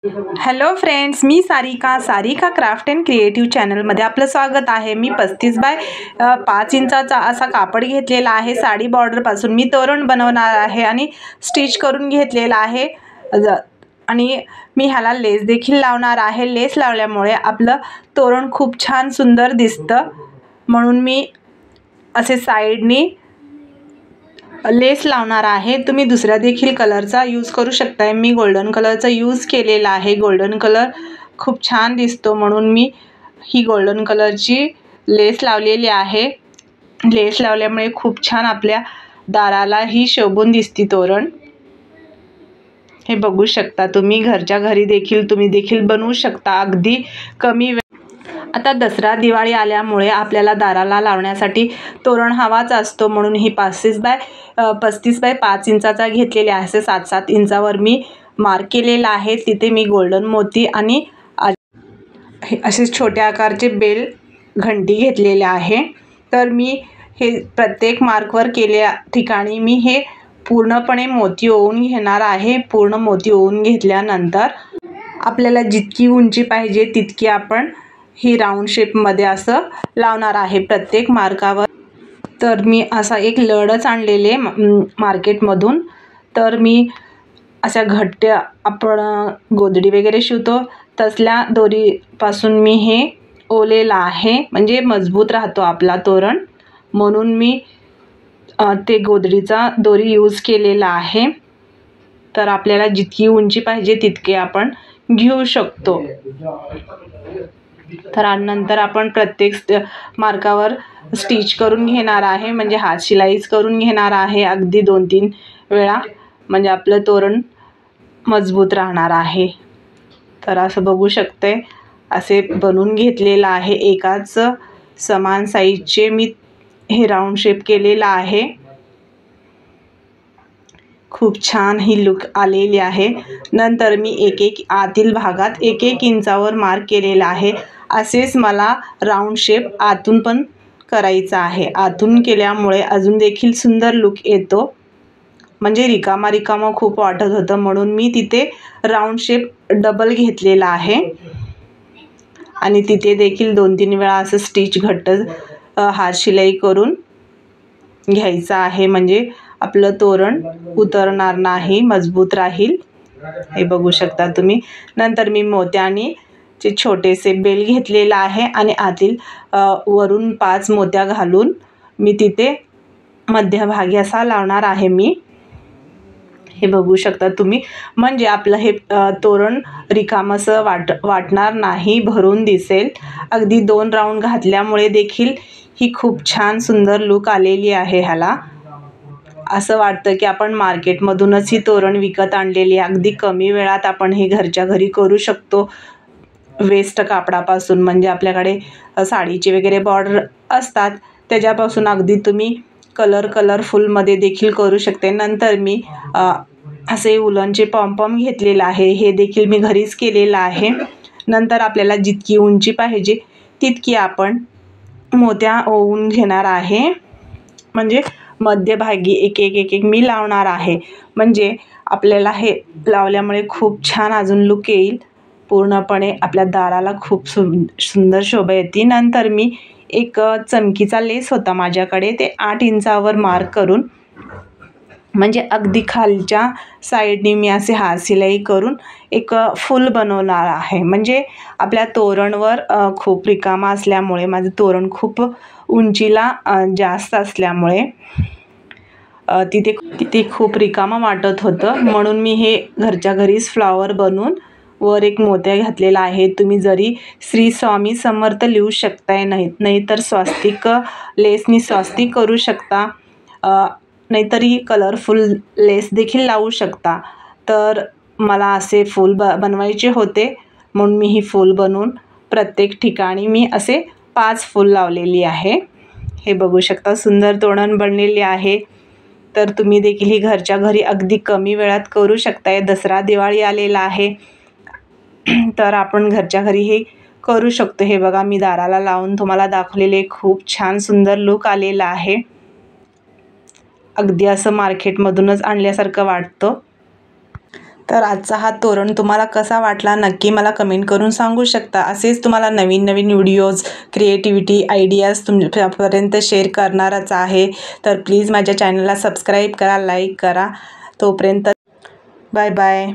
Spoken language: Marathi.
Hello friends, me Sarika craft and creative चॅनलमध्ये आपलं स्वागत आहे। मी 35 बाय 5 इंचाचा असा कापड घेतलेला आहे। साडी बॉर्डरपासून मी तोरण बनवणार आहे आणि स्टिच करून घेतलेला आहे आणि मी ह्याला लेस देखील लावणार आहे। लेस लावल्यामुळे आपलं तोरण खूप छान सुंदर दिसतं, म्हणून मी असे साइडनी लेस लावणार आहे। तुम्ही दुसऱ्या देखील कलरचा यूज करू शकता। मी गोल्डन कलरचा यूज केलेला आहे। गोल्डन कलर खूप छान दिसतो, म्हणून मी ही गोल्डन कलरची लेस लावलेली आहे। लेस लावल्यामुळे खूप छान आपल्या दाराला ही शोभून दिसती तोरण। हे बघू शकता तुम्ही, घरच्या घरी देखील तुम्ही देखील बनवू शकता अगदी कमी। आता दसरा दिवाळी आल्यामुळे आपल्याला दाराला लावण्यासाठी तोरण हवाच असतो, म्हणून ही 35 बाय 5 इंचाचा घेतलेले आहे। 7-7 इंचावर मी मार्क केलेला आहे। तिथे मी गोल्डन मोती आणि असे छोट्या आकारचे बेल घंटी घेतलेले आहे। तर मी हे प्रत्येक मार्कवर केल्या ठिकाणी मी हे पूर्णपणे मोती ओवून घेणार आहे। पूर्ण मोती ओवून घेतल्यानंतर आपल्याला जितकी उंची पाहिजे तितकी आपण ही राऊंड शेपमध्ये असं लावणार आहे प्रत्येक मार्कावर। तर मी असा एक लडच आणलेले मार्केटमधून। तर मी अशा घट्ट आपण गोधडी वगैरे शिवतो तसल्या दोरीपासून मी हे ओवलेलं आहे, म्हणजे मजबूत राहतो आपला तोरण, म्हणून मी ते गोधडीचा दोरी यूज केलेला आहे। तर आपल्याला जितकी उंची पाहिजे तितके आपण घेऊ शकतो। तर नंतर आपण प्रत्येक मार्कावर स्टिच करून घेणार आहे, म्हणजे हात शिलाईच करून घेणार आहे अगदी 2-3 वेळा, म्हणजे आपलं तोरण मजबूत राहणार आहे। तर असं बघू शकते, असे बनवून घेतलेलं आहे। एकाच समान साईजचे मी हे राऊंड शेप केलेला आहे। खूप छान ही लुक आलेली आहे। नंतर मी एक आतील भागात 1-1 इंचावर मार्क केलेला आहे। असेच मला राऊंड शेप आतून पण करायचा आहे। आतून केल्यामुळे अजून देखील सुंदर लुक येतो, म्हणजे रिकामा खूप वाटत होतं, म्हणून मी तिथे राऊंड शेप डबल घेतलेला आहे आणि तिथे देखील 2-3 वेळा असं स्टिच घट्ट हात शिलाई करून घ्यायचं आहे, म्हणजे आपलं तोरण उतरणार नाही, मजबूत राहील। हे बघू शकता तुम्ही। नंतर मी मोत्याने छोटेसे बेल घेतलेला आहे आणि आतील वरून 5 मोत्या घालून मी तिथे मध्यभागी असा लावणार आहे मी। हे बघू शकता तुम्ही, म्हणजे आपलं हे तोरण रिकामसं वाटणार नाही, भरून दिसेल। अगदी 2 राऊंड घातल्यामुळे देखील ही खूप छान सुंदर लुक आलेली आहे ह्याला। असं वाटतं की आपण मार्केटमधूनच ही तोरण विकत आणलेली आहे। अगदी कमी वेळात आपण हे घरच्या घरी करू शकतो वेस्ट कापडापासून, म्हणजे आपल्याकडे साडीचे वगैरे बॉर्डर असतात त्याच्यापासून अगदी तुम्ही कलरफुलमध्ये देखील करू शकते। नंतर मी असे उलनचे पॉम्पॉम घेतलेलं आहे, हे देखील मी घरीच केलेलं आहे। नंतर आपल्याला जितकी उंची पाहिजे तितकी आपण मोत्या ओवून घेणार आहे, म्हणजे मध्यभागी एक मी लावणार आहे, म्हणजे आपल्याला हे लावल्यामुळे खूप छान अजून लुक येईल। पूर्णपणे आपल्या दाराला खूप सुंदर शोभा येते। नंतर मी एक चमकीचा लेस होता माझ्याकडे, ते 8 इंचावर मार्क करून, म्हणजे अगदी खालच्या साईडनी मी असे हात शिलाई करून एक फूल बनवणार आहे। म्हणजे आपल्या तोरणवर खूप रिकामा असल्यामुळे, माझं तोरण खूप उंचीला जास्त असल्यामुळे तिथे खूप रिकामा वाटत होतं, म्हणून मी हे घरच्या घरीच फ्लॉवर बनवून वर एक मोत्या घातलेला आहे। तुम्ही जरी श्री स्वामी समर्थ लिहू शकताय, नाहीतर स्वास्तिक लेसनी स्वास्तिक करू शकता, नाहीतरी कलरफुल लेस देखील लावू शकता। तर मला असे फूल बनवायचे होते, म्हणून मी ही फूल बनवून प्रत्येक ठिकाणी मी असे 5 फूल लावलेली आहे। हे बघू शकता, सुंदर तोरण बनलेले आहे। तर तुम्ही देखील ही घरच्या घरी अगदी कमी वेळात करू शकताय। दसरा दिवाळी आलेला आहे, तर आपण घरच्या घरी हे करू शकतो। हे बघा, मी दाराला लावून तुम्हाला दाखवलेले खूप छान सुंदर लुक आलेला आहे। अगदी असं मार्केटमधूनच आणल्यासारखं वाटतं। तर आजचा हा तोरण तुम्हाला कसा वाटला नक्की मला कमेंट करून सांगू शकता. असेच तुम्हाला नवीन नवीन व्हिडिओज, क्रिएटिव्हिटी, आयडियाज तुमच्यापर्यंत शेअर करणारच आहे. तर प्लीज माझ्या चॅनलला सबस्क्राईब करा, लाईक करा. तोपर्यंत बाय बाय.